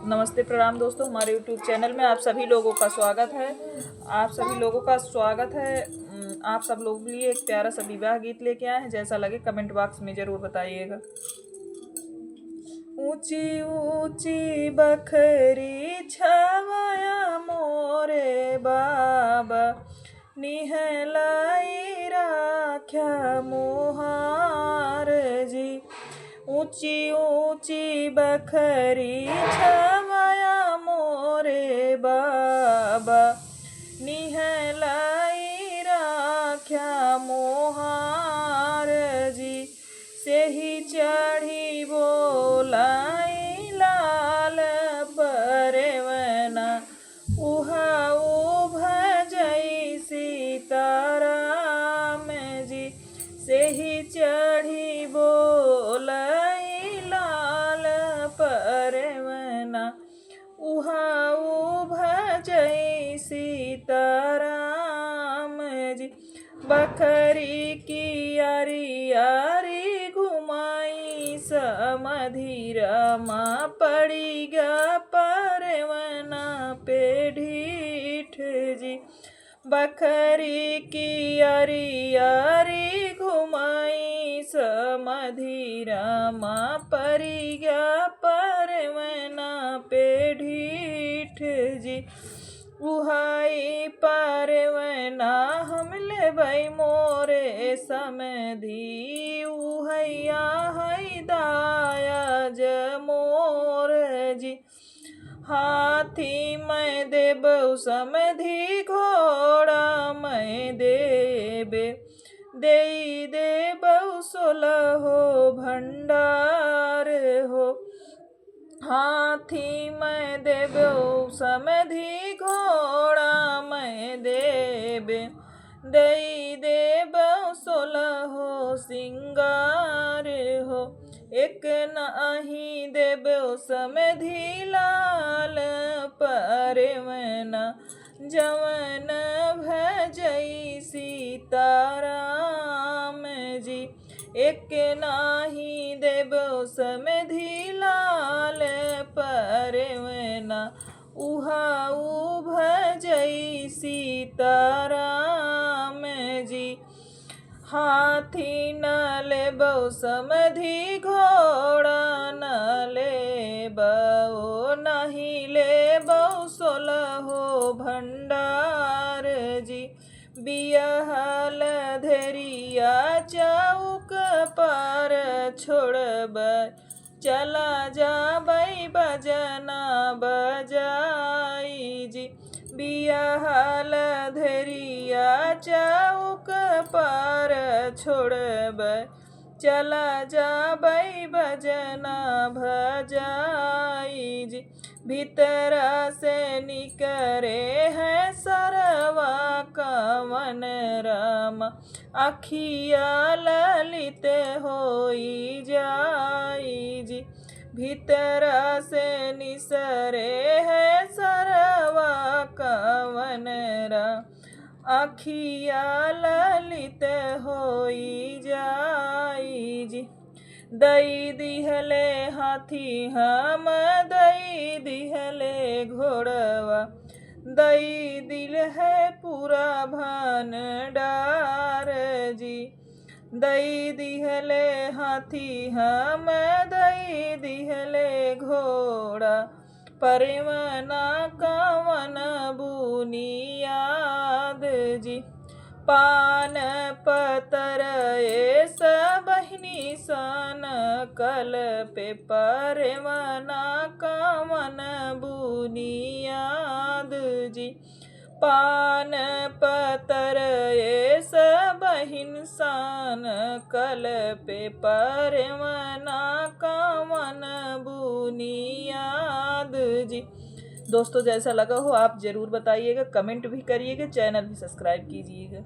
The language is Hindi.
नमस्ते प्रणाम दोस्तों, हमारे यूट्यूब चैनल में आप सभी लोगों का स्वागत है। आप सब लोगों के लिए एक प्यारा सा विवाह गीत लेके आए हैं। जैसा लगे कमेंट बॉक्स में ज़रूर बताइएगा। ऊंची ऊंची बखरी छावाया मोरे बाबा, निहलाई राख्या मोहार जी। ऊंची ऊंची बखरी छावाया मोरे बाबा, निहलाई राख्या मोहार जी। से ही चढ़ी बोलाई लाल परवना, उहा भजई सीताराम जी। से ही चढ़ी बोलाई लाल परवना, उहा भजई सीताराम जी। बखरी की यारी यारी घुमाई समधिरमा, पड़ी गा परवना पे ढीठ जी। बखरी की यारी यारी घुमाई समधिरमा, पड़ी गा परवना पे ढीठ जी। उहाई परवना हमले भई मोरे समधी, उहैया है दाया ज मोर जी। हाथी मैं देबौ समधी, घोड़ा मैं देबे, देई देबौ 16 भंडार हो। हाथी मैं देबौ समधी, घोड़ा मैं देबे, दई देबौ 16 सिंगार हो। एक नाही देबौ समधी लाल परवना, जवन भजई सीताराम जी। एक नाही देबौ समधी लाल परवना, उहा भजई सीताराम जी। हाथी न लेबौ समधी, घोड़ा न लेबौ, नहीं लेबौ 16 भंडार जी। बियहल धरिया चौक पर छोड़बै, चला जाबै बजना बजाई जी। बियहल धरिया चौक पर छोड़बै, चला जाबै बजना भजाई जी। भीतर से निकरे हैं सरवा कवन रामा, अखिया ललित होई जाई जी। भीतर से निसरे हैं सरवा कवन राम, अखिया ललित होई जाई जी। दई दिहले हाथी हम, दई दिहले घोड़वा, दई दिल है पूरा भंडार जी। दई दिहले हाथी हम, दई दिहले घोड़ा, परवना कवन बुनियाद जी। पान पतर एस बहिनी सन कल पे, परवना कवन बुनियाद जी। पान पतर एस बहिन सन कल पे, परवना कवन बुनियाद जी। दोस्तों जैसा लगा हो आप ज़रूर बताइएगा, कमेंट भी करिएगा, चैनल भी सब्सक्राइब कीजिएगा।